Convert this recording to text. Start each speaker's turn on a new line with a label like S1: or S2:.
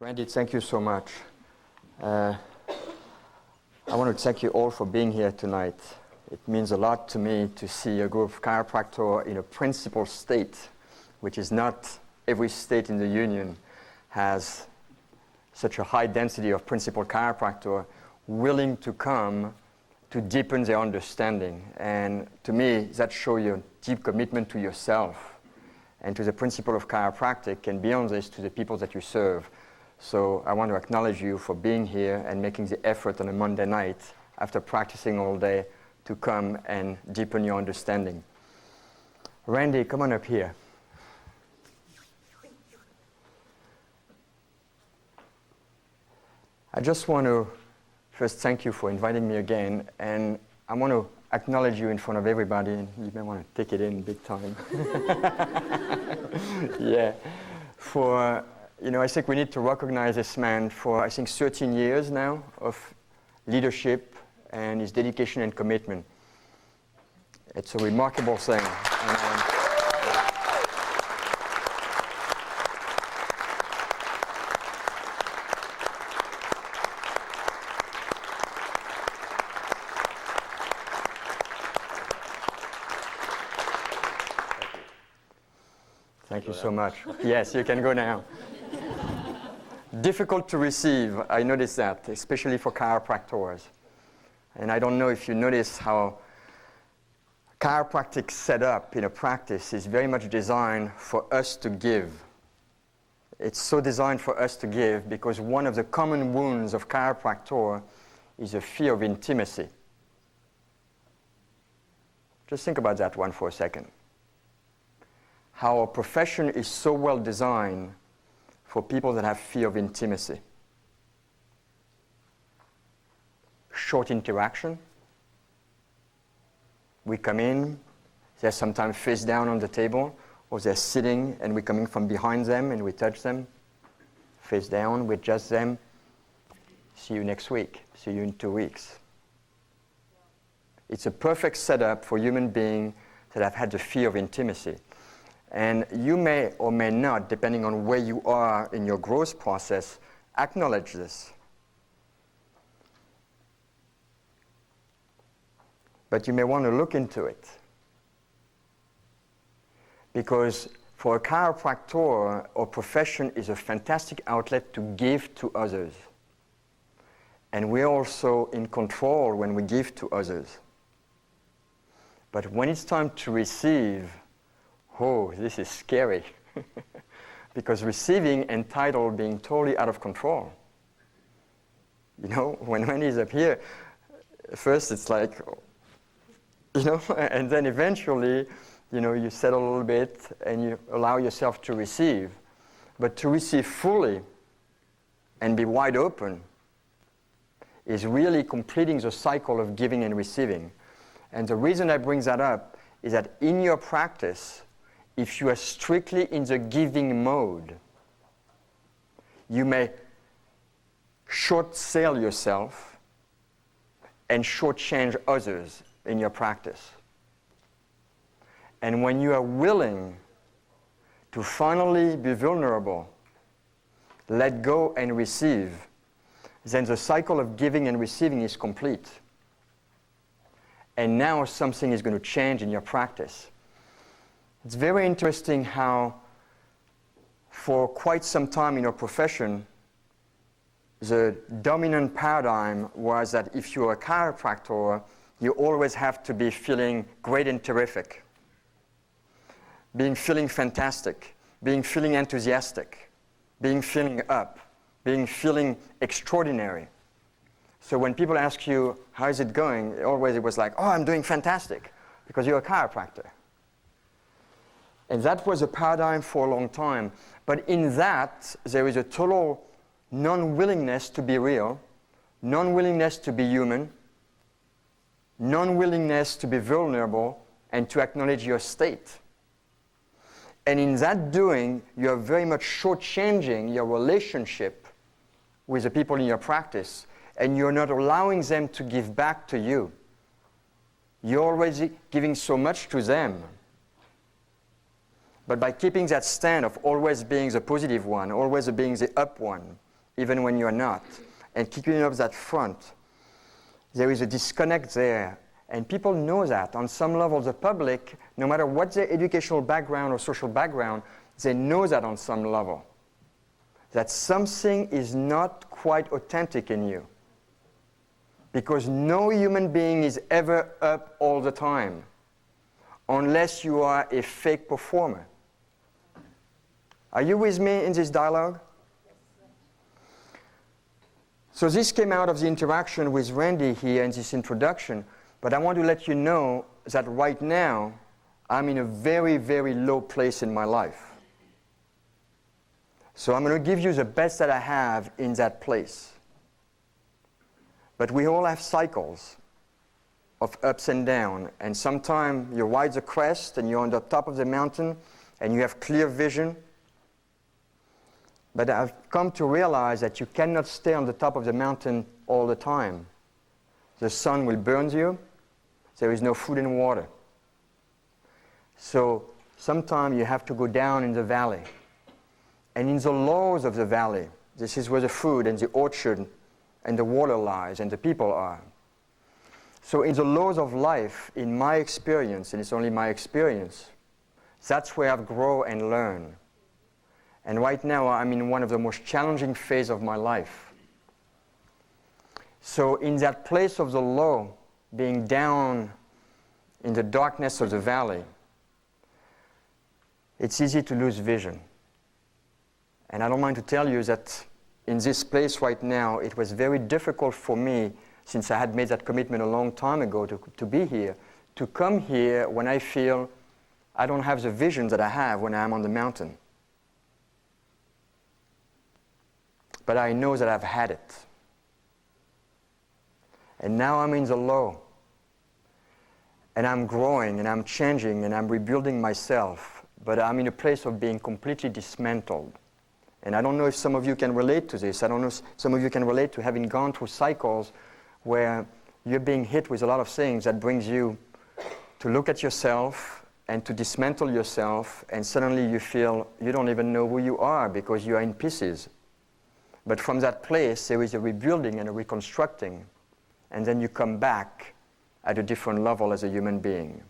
S1: Randy, thank you so much. I want to thank you all for being here tonight. It means a lot to me to see a group of chiropractors in a principal state, which is not every state in the Union has such a high density of principal chiropractors willing to come to deepen their understanding. And to me, that shows your deep commitment to yourself and to the principle of chiropractic, and beyond this, to the people that you serve. So I want to acknowledge you for being here and making the effort on a Monday night after practicing all day to come and deepen your understanding. Randy, come on up here. I just want to first thank you for inviting me again, and I want to acknowledge you in front of everybody, and you may want to take it in big time. Yeah. I think we need to recognize this man for, 13 years now of leadership and his dedication and commitment. It's a remarkable thing. Thank you so much. Yes, you can go now. Difficult to receive, I noticed that, especially for chiropractors. And I don't know if you notice how chiropractic setup in a practice is very much designed for us to give. It's so designed for us to give because one of the common wounds of chiropractor is a fear of intimacy. Just think about that one for a second. How our profession is so well designed for people that have fear of intimacy. Short interaction. We come in, they're sometimes face down on the table, or they're sitting and we're coming from behind them and we touch them. Face down, we adjust them. See you next week. See you in 2 weeks. It's a perfect setup for human beings that have had the fear of intimacy. And you may or may not, depending on where you are in your growth process, acknowledge this. But you may want to look into it. Because for a chiropractor, our profession is a fantastic outlet to give to others. And we're also in control when we give to others. But when it's time to receive, oh, this is scary. Because receiving entitled being totally out of control. When Wendy's up here, first it's like, and then eventually, you settle a little bit and you allow yourself to receive. But to receive fully and be wide open is really completing the cycle of giving and receiving. And the reason I bring that up is that in your practice, if you are strictly in the giving mode, you may short sell yourself and shortchange others in your practice. And when you are willing to finally be vulnerable, let go and receive, then the cycle of giving and receiving is complete. And now something is going to change in your practice. It's very interesting how for quite some time in our profession, the dominant paradigm was that if you're a chiropractor, you always have to be feeling great and terrific, feeling fantastic, feeling enthusiastic, feeling up, feeling extraordinary. So when people ask you, how is it going? Always it was like, oh, I'm doing fantastic, because you're a chiropractor. And that was a paradigm for a long time. But in that, there is a total non-willingness to be real, non-willingness to be human, non-willingness to be vulnerable, and to acknowledge your state. And in that doing, you are very much shortchanging your relationship with the people in your practice, and you're not allowing them to give back to you. You're already giving so much to them. But by keeping that stand of always being the positive one, always being the up one, even when you're not, and keeping up that front. There is a disconnect there. And people know that. On some level, the public, no matter what their educational background or social background, they know that on some level. That something is not quite authentic in you. Because no human being is ever up all the time, unless you are a fake performer. Are you with me in this dialogue? So this came out of the interaction with Randy here in this introduction. But I want to let you know that right now, I'm in a very, very low place in my life. So I'm going to give you the best that I have in that place. But we all have cycles of ups and downs. And sometimes you ride the crest and you're on the top of the mountain and you have clear vision. But I've come to realize that you cannot stay on the top of the mountain all the time. The sun will burn you. There is no food and water. So sometimes you have to go down in the valley. And in the lows of the valley, this is where the food and the orchard and the water lies and the people are. So in the lows of life, in my experience, and it's only my experience, that's where I've grown and learned. And right now I'm in one of the most challenging phases of my life. So in that place of the low, being down in the darkness of the valley, it's easy to lose vision. And I don't mind to tell you that in this place right now, it was very difficult for me, since I had made that commitment a long time ago to be here, to come here when I feel I don't have the vision that I have when I'm on the mountain. But I know that I've had it. And now I'm in the low. And I'm growing and I'm changing and I'm rebuilding myself. But I'm in a place of being completely dismantled. And I don't know if some of you can relate to this. I don't know if some of you can relate to having gone through cycles where you're being hit with a lot of things that brings you to look at yourself and to dismantle yourself, and suddenly you feel you don't even know who you are because you are in pieces. But from that place, there is a rebuilding and a reconstructing. And then you come back at a different level as a human being.